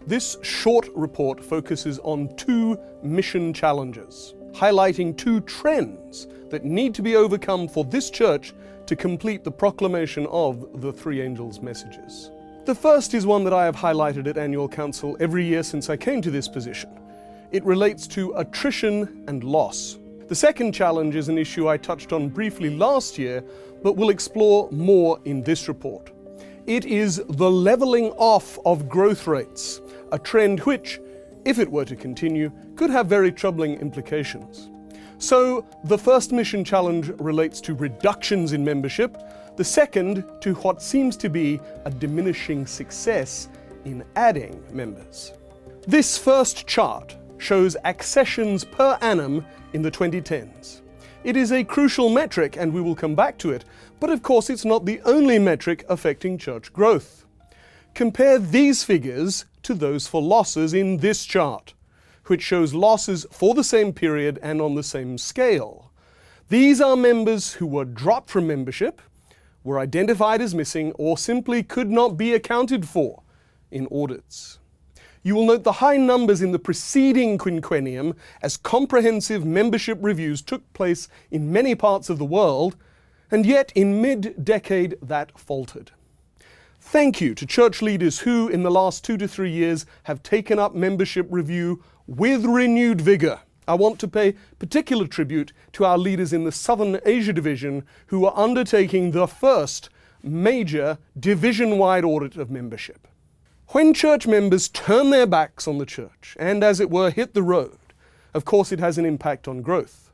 This short report focuses on two mission challenges, highlighting two trends that need to be overcome for this church to complete the proclamation of the three angels' messages. The first is one that I have highlighted at Annual Council every year since I came to this position. It relates to attrition and loss. The second challenge is an issue I touched on briefly last year, but will explore more in this report. It is the leveling off of growth rates, a trend which, if it were to continue, could have very troubling implications. So, the first mission challenge relates to reductions in membership, the second to what seems to be a diminishing success in adding members. This first chart shows accessions per annum in the 2010s. It is a crucial metric, and we will come back to it, but of course it's not the only metric affecting church growth. Compare these figures to those for losses in this chart, which shows losses for the same period and on the same scale. These are members who were dropped from membership, were identified as missing, or simply could not be accounted for in audits. You will note the high numbers in the preceding quinquennium as comprehensive membership reviews took place in many parts of the world, and yet in mid-decade that faltered. Thank you to church leaders who, in the last 2 to 3 years, have taken up membership review with renewed vigor. I want to pay particular tribute to our leaders in the Southern Asia Division who are undertaking the first major division-wide audit of membership. When church members turn their backs on the church and, as it were, hit the road, of course it has an impact on growth.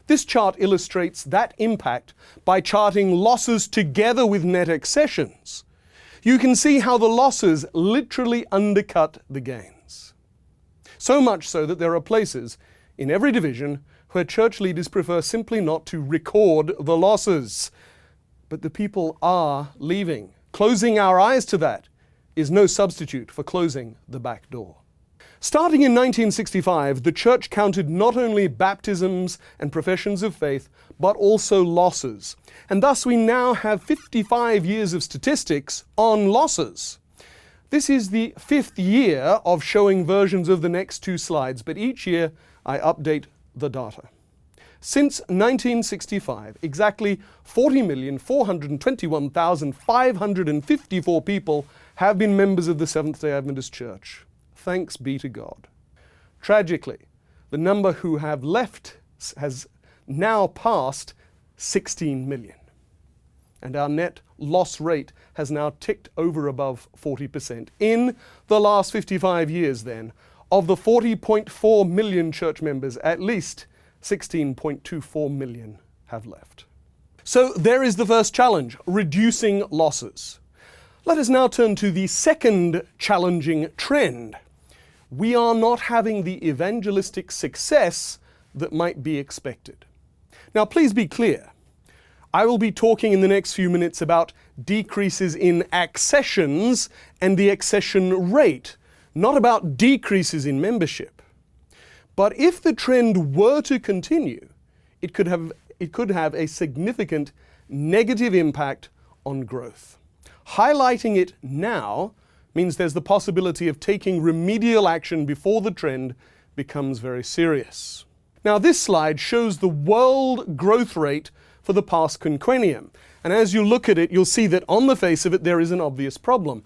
This chart illustrates that impact by charting losses together with net accessions. You can see how the losses literally undercut the gains. So much so that there are places in every division where church leaders prefer simply not to record the losses. But the people are leaving. Closing our eyes to that is no substitute for closing the back door. Starting in 1965, the church counted not only baptisms and professions of faith, but also losses. And thus we now have 55 years of statistics on losses. This is the 5th year of showing versions of the next two slides, but each year I update the data. Since 1965, exactly 40,421,554 people have been members of the Seventh-day Adventist Church. Thanks be to God. Tragically, the number who have left has now passed 16 million. And our net loss rate has now ticked over above 40%. In the last 55 years, then, of the 40.4 million church members, at least 16.24 million have left. So there is the first challenge, reducing losses. Let us now turn to the second challenging trend. We are not having the evangelistic success that might be expected. Now, please be clear. I will be talking in the next few minutes about decreases in accessions and the accession rate, not about decreases in membership. But if the trend were to continue, it could have a significant negative impact on growth. Highlighting it now means there's the possibility of taking remedial action before the trend becomes very serious. Now, this slide shows the world growth rate for the past quinquennium. And as you look at it, you'll see that on the face of it, there is an obvious problem.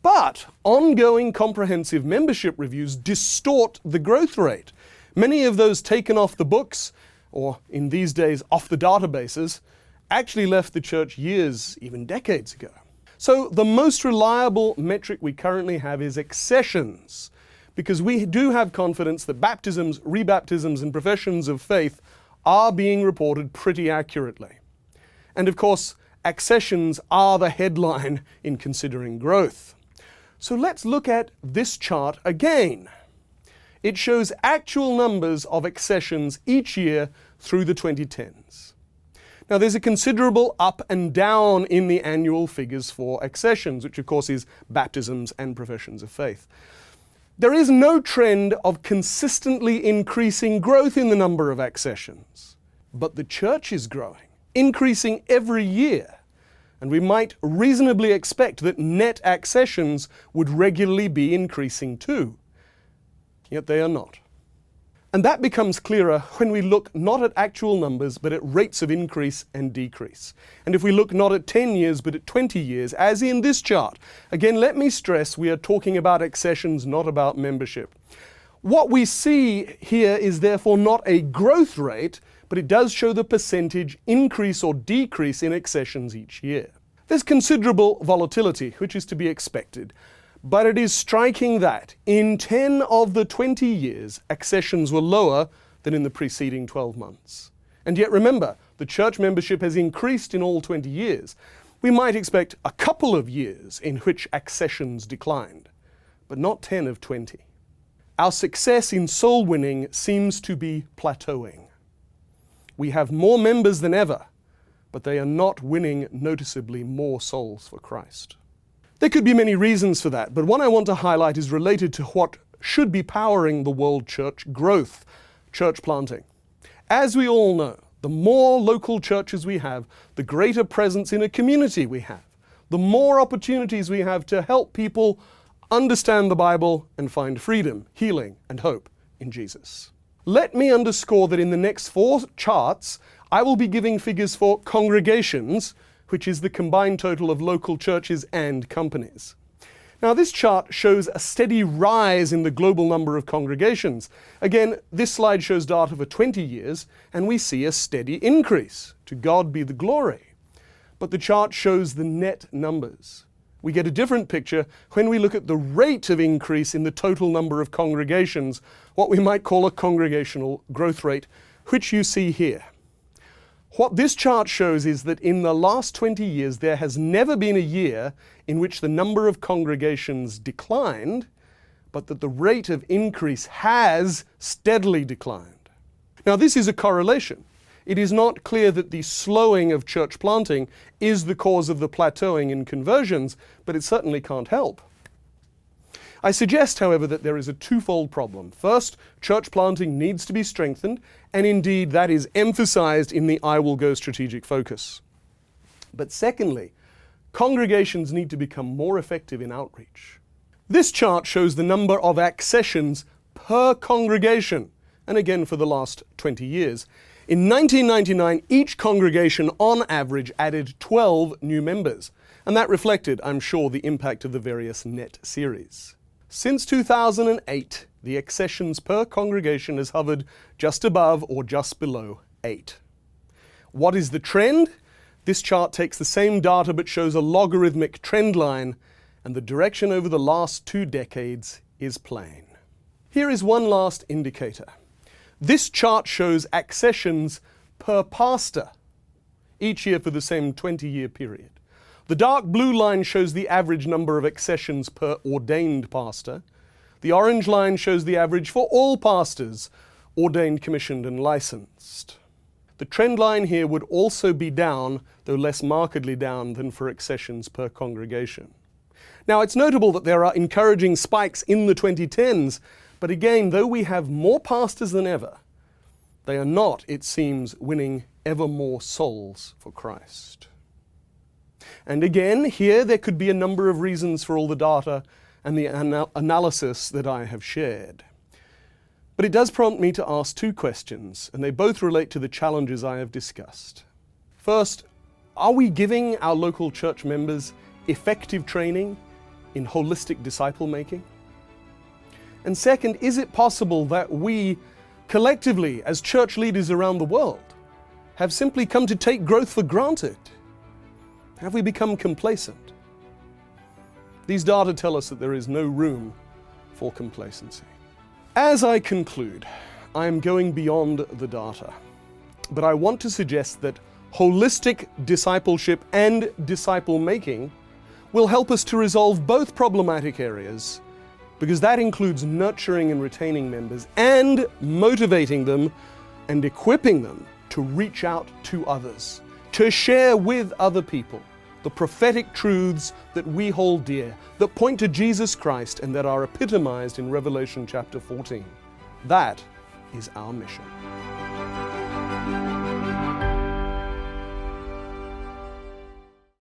But ongoing comprehensive membership reviews distort the growth rate. Many of those taken off the books, or in these days off the databases, actually left the church years, even decades ago. So the most reliable metric we currently have is accessions, because we do have confidence that baptisms, rebaptisms, and professions of faith are being reported pretty accurately. And of course, accessions are the headline in considering growth. So let's look at this chart again. It shows actual numbers of accessions each year through the 2010s. Now, there's a considerable up and down in the annual figures for accessions, which of course is baptisms and professions of faith. There is no trend of consistently increasing growth in the number of accessions, but the church is growing, increasing every year. and we might reasonably expect that net accessions would regularly be increasing too. Yet they are not. And that becomes clearer when we look not at actual numbers, but at rates of increase and decrease. And if we look not at 10 years, but at 20 years, as in this chart. Again, let me stress, we are talking about accessions, not about membership. What we see here is therefore not a growth rate, but it does show the percentage increase or decrease in accessions each year. There's considerable volatility, which is to be expected. But it is striking that in 10 of the 20 years, accessions were lower than in the preceding 12 months. And yet remember, the church membership has increased in all 20 years. We might expect a couple of years in which accessions declined, but not 10 of 20. Our success in soul winning seems to be plateauing. We have more members than ever, but they are not winning noticeably more souls for Christ. There could be many reasons for that, but one I want to highlight is related to what should be powering the world church growth, church planting. As we all know, the more local churches we have, the greater presence in a community we have, the more opportunities we have to help people understand the Bible and find freedom, healing, and hope in Jesus. Let me underscore that in the next 4 charts, I will be giving figures for congregations, which is the combined total of local churches and companies. Now, this chart shows a steady rise in the global number of congregations. Again, this slide shows data for 20 years, and we see a steady increase. To God be the glory. But the chart shows the net numbers. We get a different picture when we look at the rate of increase in the total number of congregations, what we might call a congregational growth rate, which you see here. What this chart shows is that in the last 20 years, there has never been a year in which the number of congregations declined, but that the rate of increase has steadily declined. Now, this is a correlation. It is not clear that the slowing of church planting is the cause of the plateauing in conversions, but it certainly can't help. I suggest, however, that there is a twofold problem. First, church planting needs to be strengthened, and indeed that is emphasized in the I Will Go strategic focus. But secondly, congregations need to become more effective in outreach. This chart shows the number of accessions per congregation, and again for the last 20 years. In 1999, each congregation on average added 12 new members, and that reflected, I'm sure, the impact of the various net series. Since 2008, the accessions per congregation has hovered just above or just below 8. What is the trend? This chart takes the same data but shows a logarithmic trend line, and the direction over the last 2 decades is plain. Here is one last indicator. This chart shows accessions per pastor each year for the same 20-year period. The dark blue line shows the average number of accessions per ordained pastor. The orange line shows the average for all pastors, ordained, commissioned, and licensed. The trend line here would also be down, though less markedly down than for accessions per congregation. Now, it's notable that there are encouraging spikes in the 2010s, but again, though we have more pastors than ever, they are not, it seems, winning ever more souls for Christ. And again, here there could be a number of reasons for all the data and the analysis that I have shared. But it does prompt me to ask 2 questions, and they both relate to the challenges I have discussed. First, are we giving our local church members effective training in holistic disciple making? And second, is it possible that we, collectively, as church leaders around the world, have simply come to take growth for granted? Have we become complacent? These data tell us that there is no room for complacency. As I conclude, I am going beyond the data, but I want to suggest that holistic discipleship and disciple making will help us to resolve both problematic areas, because that includes nurturing and retaining members and motivating them and equipping them to reach out to others, to share with other people the prophetic truths that we hold dear, that point to Jesus Christ and that are epitomized in Revelation chapter 14. That is our mission.